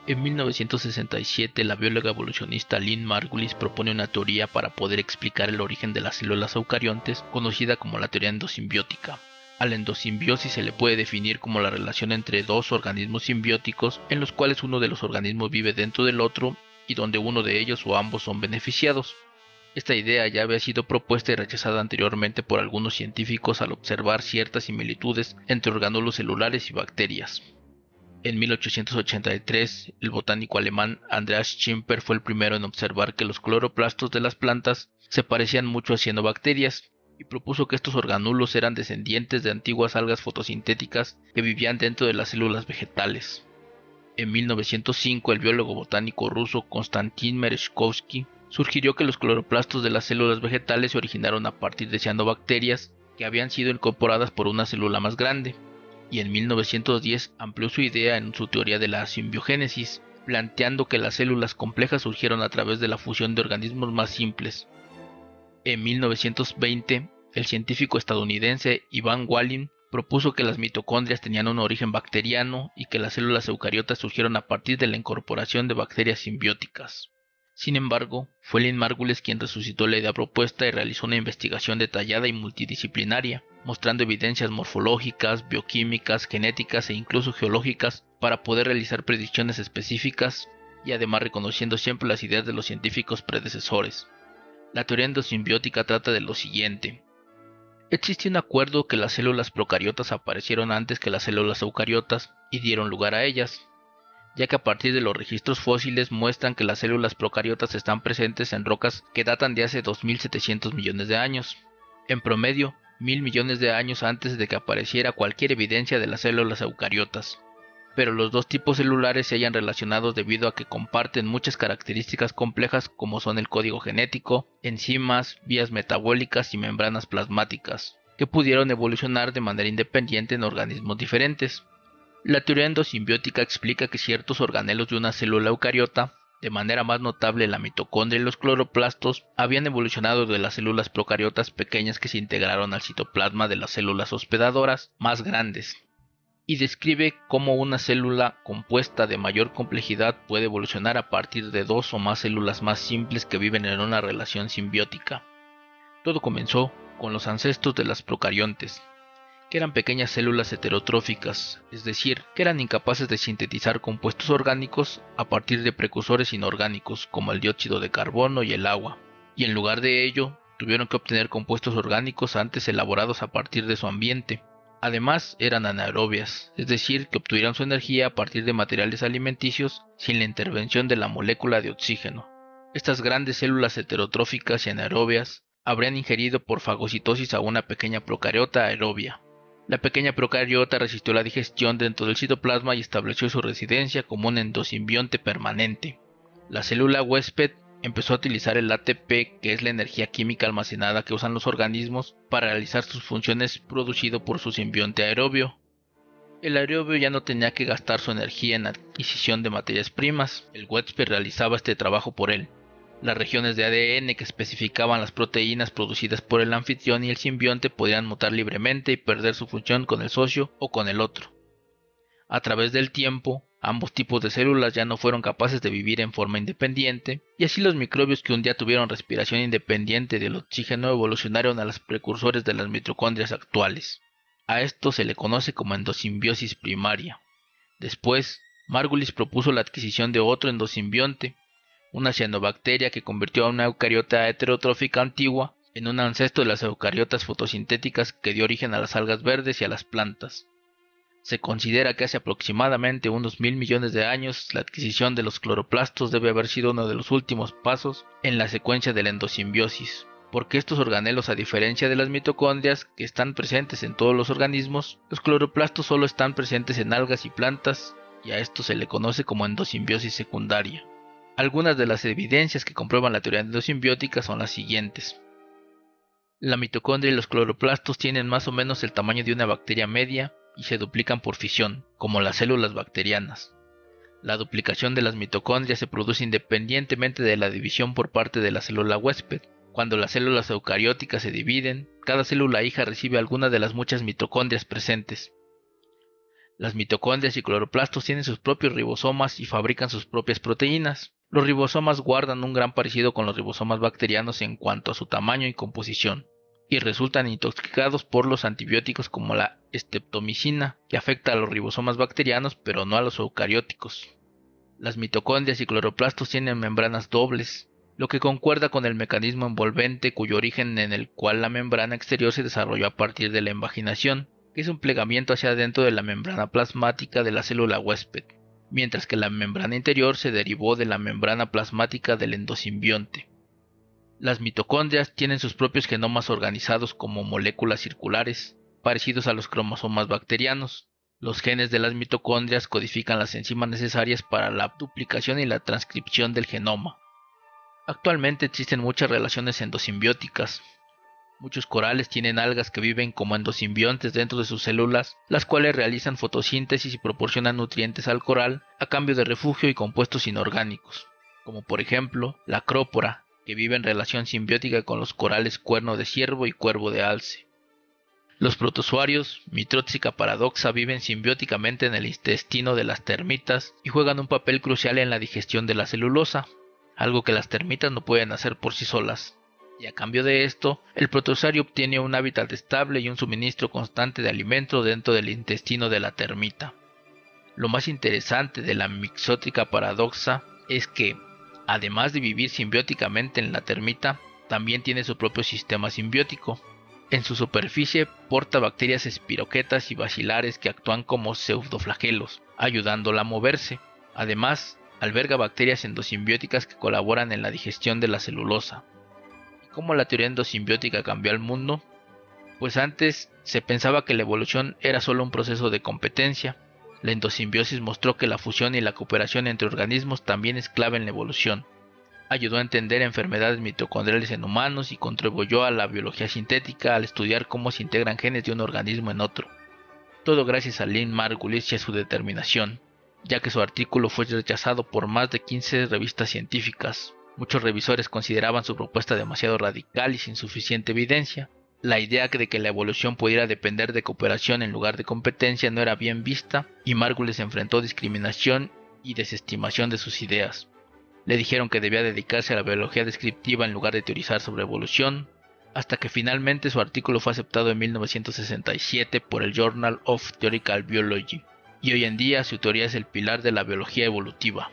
En 1967, la bióloga evolucionista Lynn Margulis propone una teoría para poder explicar el origen de las células eucariontes, conocida como la teoría endosimbiótica. A la endosimbiosis se le puede definir como la relación entre dos organismos simbióticos en los cuales uno de los organismos vive dentro del otro y donde uno de ellos o ambos son beneficiados. Esta idea ya había sido propuesta y rechazada anteriormente por algunos científicos al observar ciertas similitudes entre orgánulos celulares y bacterias. En 1883, el botánico alemán Andreas Schimper fue el primero en observar que los cloroplastos de las plantas se parecían mucho a cianobacterias, y propuso que estos orgánulos eran descendientes de antiguas algas fotosintéticas que vivían dentro de las células vegetales. En 1905, el biólogo botánico ruso Konstantin Merezhkovsky sugirió que los cloroplastos de las células vegetales se originaron a partir de cianobacterias que habían sido incorporadas por una célula más grande, y en 1910 amplió su idea en su teoría de la simbiogénesis, planteando que las células complejas surgieron a través de la fusión de organismos más simples. En 1920, el científico estadounidense Ivan Wallin propuso que las mitocondrias tenían un origen bacteriano y que las células eucariotas surgieron a partir de la incorporación de bacterias simbióticas. Sin embargo, fue Lynn Margulis quien resucitó la idea propuesta y realizó una investigación detallada y multidisciplinaria, mostrando evidencias morfológicas, bioquímicas, genéticas e incluso geológicas para poder realizar predicciones específicas y además reconociendo siempre las ideas de los científicos predecesores. La teoría endosimbiótica trata de lo siguiente. Existe un acuerdo que las células procariotas aparecieron antes que las células eucariotas y dieron lugar a ellas, ya que a partir de los registros fósiles muestran que las células procariotas están presentes en rocas que datan de hace 2.700 millones de años. En promedio, 1.000 millones de años antes de que apareciera cualquier evidencia de las células eucariotas. Pero los dos tipos celulares se hallan relacionados debido a que comparten muchas características complejas como son el código genético, enzimas, vías metabólicas y membranas plasmáticas, que pudieron evolucionar de manera independiente en organismos diferentes. La teoría endosimbiótica explica que ciertos organelos de una célula eucariota, de manera más notable la mitocondria y los cloroplastos, habían evolucionado de las células procariotas pequeñas que se integraron al citoplasma de las células hospedadoras más grandes, y describe cómo una célula compuesta de mayor complejidad puede evolucionar a partir de dos o más células más simples que viven en una relación simbiótica. Todo comenzó con los ancestros de las procariontes, que eran pequeñas células heterotróficas, es decir, que eran incapaces de sintetizar compuestos orgánicos a partir de precursores inorgánicos como el dióxido de carbono y el agua, y en lugar de ello, tuvieron que obtener compuestos orgánicos antes elaborados a partir de su ambiente. Además, eran anaerobias, es decir, que obtuvieron su energía a partir de materiales alimenticios sin la intervención de la molécula de oxígeno. Estas grandes células heterotróficas y anaerobias habrían ingerido por fagocitosis a una pequeña procariota aerobia. La pequeña procariota resistió la digestión dentro del citoplasma y estableció su residencia como un endosimbionte permanente. La célula huésped empezó a utilizar el ATP, que es la energía química almacenada que usan los organismos para realizar sus funciones producido por su simbionte aerobio. El aerobio ya no tenía que gastar su energía en adquisición de materias primas, el huésped realizaba este trabajo por él. Las regiones de ADN que especificaban las proteínas producidas por el anfitrión y el simbionte podían mutar libremente y perder su función con el socio o con el otro. A través del tiempo, ambos tipos de células ya no fueron capaces de vivir en forma independiente, y así los microbios que un día tuvieron respiración independiente del oxígeno evolucionaron a los precursores de las mitocondrias actuales. A esto se le conoce como endosimbiosis primaria. Después, Margulis propuso la adquisición de otro endosimbionte, una cianobacteria que convirtió a una eucariota heterotrófica antigua en un ancestro de las eucariotas fotosintéticas que dio origen a las algas verdes y a las plantas. Se considera que hace aproximadamente unos 1.000 millones de años la adquisición de los cloroplastos debe haber sido uno de los últimos pasos en la secuencia de la endosimbiosis, porque estos organelos, a diferencia de las mitocondrias que están presentes en todos los organismos, los cloroplastos solo están presentes en algas y plantas, y a esto se le conoce como endosimbiosis secundaria. Algunas de las evidencias que comprueban la teoría endosimbiótica son las siguientes. La mitocondria y los cloroplastos tienen más o menos el tamaño de una bacteria media y se duplican por fisión, como las células bacterianas. La duplicación de las mitocondrias se produce independientemente de la división por parte de la célula huésped. Cuando las células eucarióticas se dividen, cada célula hija recibe alguna de las muchas mitocondrias presentes. Las mitocondrias y cloroplastos tienen sus propios ribosomas y fabrican sus propias proteínas. Los ribosomas guardan un gran parecido con los ribosomas bacterianos en cuanto a su tamaño y composición, y resultan intoxicados por los antibióticos como la streptomicina, que afecta a los ribosomas bacterianos pero no a los eucarióticos. Las mitocondrias y cloroplastos tienen membranas dobles, lo que concuerda con el mecanismo envolvente cuyo origen en el cual la membrana exterior se desarrolló a partir de la invaginación, que es un plegamiento hacia adentro de la membrana plasmática de la célula huésped, mientras que la membrana interior se derivó de la membrana plasmática del endosimbionte. Las mitocondrias tienen sus propios genomas organizados como moléculas circulares, parecidos a los cromosomas bacterianos. Los genes de las mitocondrias codifican las enzimas necesarias para la duplicación y la transcripción del genoma. Actualmente existen muchas relaciones endosimbióticas. Muchos corales tienen algas que viven como endosimbiontes dentro de sus células, las cuales realizan fotosíntesis y proporcionan nutrientes al coral a cambio de refugio y compuestos inorgánicos, como por ejemplo la acrópora, que vive en relación simbiótica con los corales cuerno de ciervo y cuervo de alce. Los protozoarios, Mitroxica paradoxa, viven simbióticamente en el intestino de las termitas y juegan un papel crucial en la digestión de la celulosa, algo que las termitas no pueden hacer por sí solas. Y a cambio de esto, el protozoario obtiene un hábitat estable y un suministro constante de alimento dentro del intestino de la termita. Lo más interesante de la Mixótica paradoxa es que, además de vivir simbióticamente en la termita, también tiene su propio sistema simbiótico. En su superficie porta bacterias espiroquetas y bacilares que actúan como pseudoflagelos, ayudándola a moverse. Además, alberga bacterias endosimbióticas que colaboran en la digestión de la celulosa. ¿Cómo la teoría endosimbiótica cambió al mundo? Pues antes se pensaba que la evolución era solo un proceso de competencia. La endosimbiosis mostró que la fusión y la cooperación entre organismos también es clave en la evolución. Ayudó a entender enfermedades mitocondriales en humanos y contribuyó a la biología sintética al estudiar cómo se integran genes de un organismo en otro. Todo gracias a Lynn Margulis y a su determinación, ya que su artículo fue rechazado por más de 15 revistas científicas. Muchos revisores consideraban su propuesta demasiado radical y sin suficiente evidencia. La idea de que la evolución pudiera depender de cooperación en lugar de competencia no era bien vista, y Margulis enfrentó discriminación y desestimación de sus ideas. Le dijeron que debía dedicarse a la biología descriptiva en lugar de teorizar sobre evolución, hasta que finalmente su artículo fue aceptado en 1967 por el Journal of Theoretical Biology, y hoy en día su teoría es el pilar de la biología evolutiva.